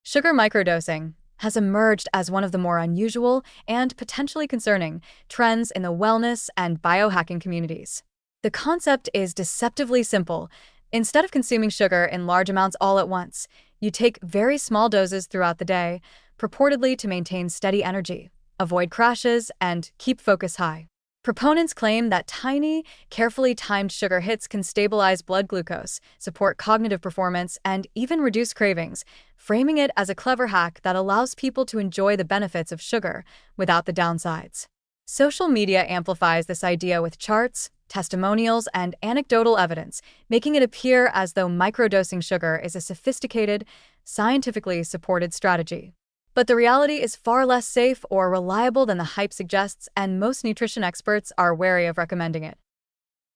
Sugar microdosing has emerged as one of the more unusual and potentially concerning trends in the wellness and biohacking communities. The concept is deceptively simple. Instead of consuming sugar in large amounts all at once, you take very small doses throughout the day, purportedly to maintain steady energy, avoid crashes, and keep focus high. Proponents claim that tiny, carefully timed sugar hits can stabilize blood glucose, support cognitive performance, and even reduce cravings, framing it as a clever hack that allows people to enjoy the benefits of sugar without the downsides. Social media amplifies this idea with charts, testimonials, and anecdotal evidence, making it appear as though microdosing sugar is a sophisticated, scientifically supported strategy. But the reality is far less safe or reliable than the hype suggests, and most nutrition experts are wary of recommending it.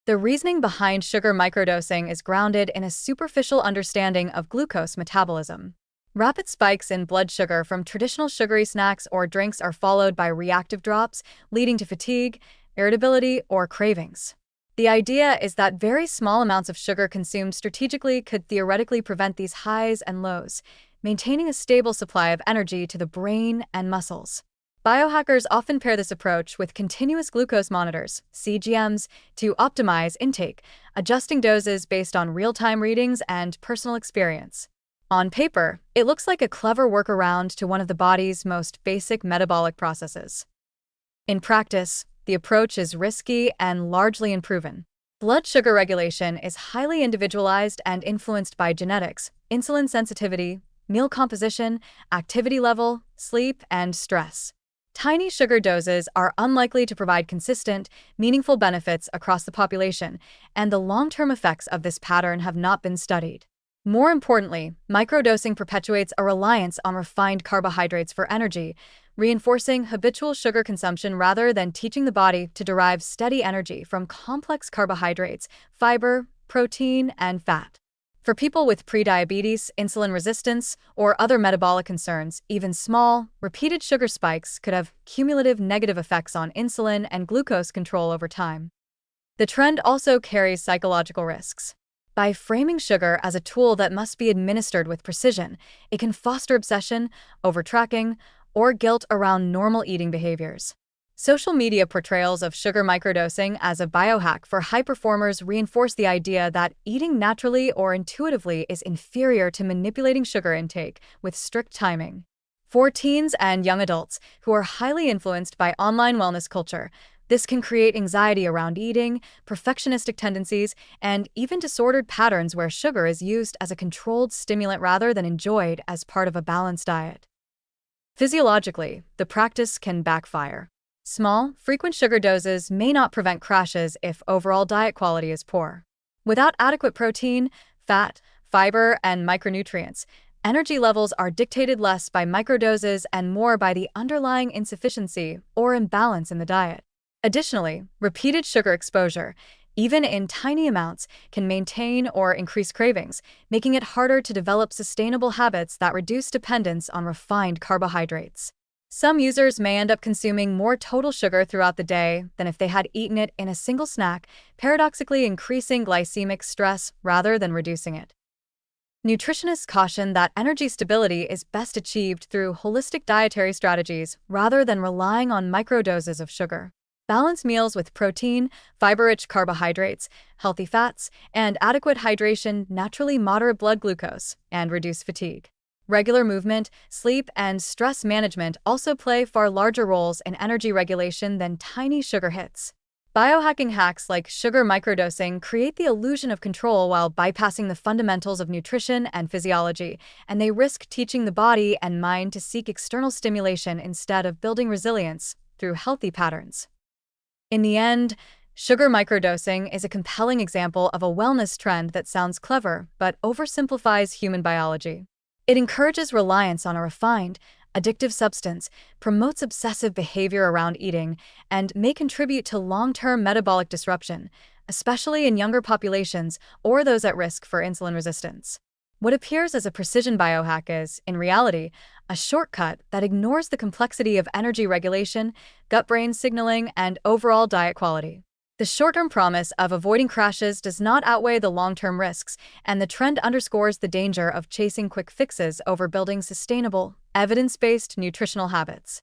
The reasoning behind sugar microdosing is grounded in a superficial understanding of glucose metabolism. Rapid spikes in blood sugar from traditional sugary snacks or drinks are followed by reactive drops, leading to fatigue, irritability, or cravings. The idea is that very small amounts of sugar consumed strategically could theoretically prevent these highs and lows, maintaining a stable supply of energy to the brain and muscles. Biohackers often pair this approach with continuous glucose monitors, CGMs, to optimize intake, adjusting doses based on real-time readings and personal experience. On paper, it looks like a clever workaround to one of the body's most basic metabolic processes. In practice, the approach is risky and largely unproven. Blood sugar regulation is highly individualized and influenced by genetics, insulin sensitivity, meal composition, activity level, sleep, and stress. Tiny sugar doses are unlikely to provide consistent, meaningful benefits across the population, and the long-term effects of this pattern have not been studied. More importantly, microdosing perpetuates a reliance on refined carbohydrates for energy, reinforcing habitual sugar consumption rather than teaching the body to derive steady energy from complex carbohydrates, fiber, protein, and fat. For people with prediabetes, insulin resistance, or other metabolic concerns, even small, repeated sugar spikes could have cumulative negative effects on insulin and glucose control over time. The trend also carries psychological risks. By framing sugar as a tool that must be administered with precision, it can foster obsession, over-tracking, or guilt around normal eating behaviors. Social media portrayals of sugar microdosing as a biohack for high performers reinforce the idea that eating naturally or intuitively is inferior to manipulating sugar intake with strict timing. For teens and young adults who are highly influenced by online wellness culture, this can create anxiety around eating, perfectionistic tendencies, and even disordered patterns where sugar is used as a controlled stimulant rather than enjoyed as part of a balanced diet. Physiologically, the practice can backfire. Small, frequent sugar doses may not prevent crashes if overall diet quality is poor. Without adequate protein, fat, fiber, and micronutrients, energy levels are dictated less by microdoses and more by the underlying insufficiency or imbalance in the diet. Additionally, repeated sugar exposure, even in tiny amounts, can maintain or increase cravings, making it harder to develop sustainable habits that reduce dependence on refined carbohydrates. Some users may end up consuming more total sugar throughout the day than if they had eaten it in a single snack, paradoxically increasing glycemic stress rather than reducing it. Nutritionists caution that energy stability is best achieved through holistic dietary strategies rather than relying on microdoses of sugar. Balance meals with protein, fiber-rich carbohydrates, healthy fats, and adequate hydration naturally moderate blood glucose and reduce fatigue. Regular movement, sleep, and stress management also play far larger roles in energy regulation than tiny sugar hits. Biohacking hacks like sugar microdosing create the illusion of control while bypassing the fundamentals of nutrition and physiology, and they risk teaching the body and mind to seek external stimulation instead of building resilience through healthy patterns. In the end, sugar microdosing is a compelling example of a wellness trend that sounds clever but oversimplifies human biology. It encourages reliance on a refined, addictive substance, promotes obsessive behavior around eating, and may contribute to long-term metabolic disruption, especially in younger populations or those at risk for insulin resistance. What appears as a precision biohack is, in reality, a shortcut that ignores the complexity of energy regulation, gut-brain signaling, and overall diet quality. The short-term promise of avoiding crashes does not outweigh the long-term risks, and the trend underscores the danger of chasing quick fixes over building sustainable, evidence-based nutritional habits.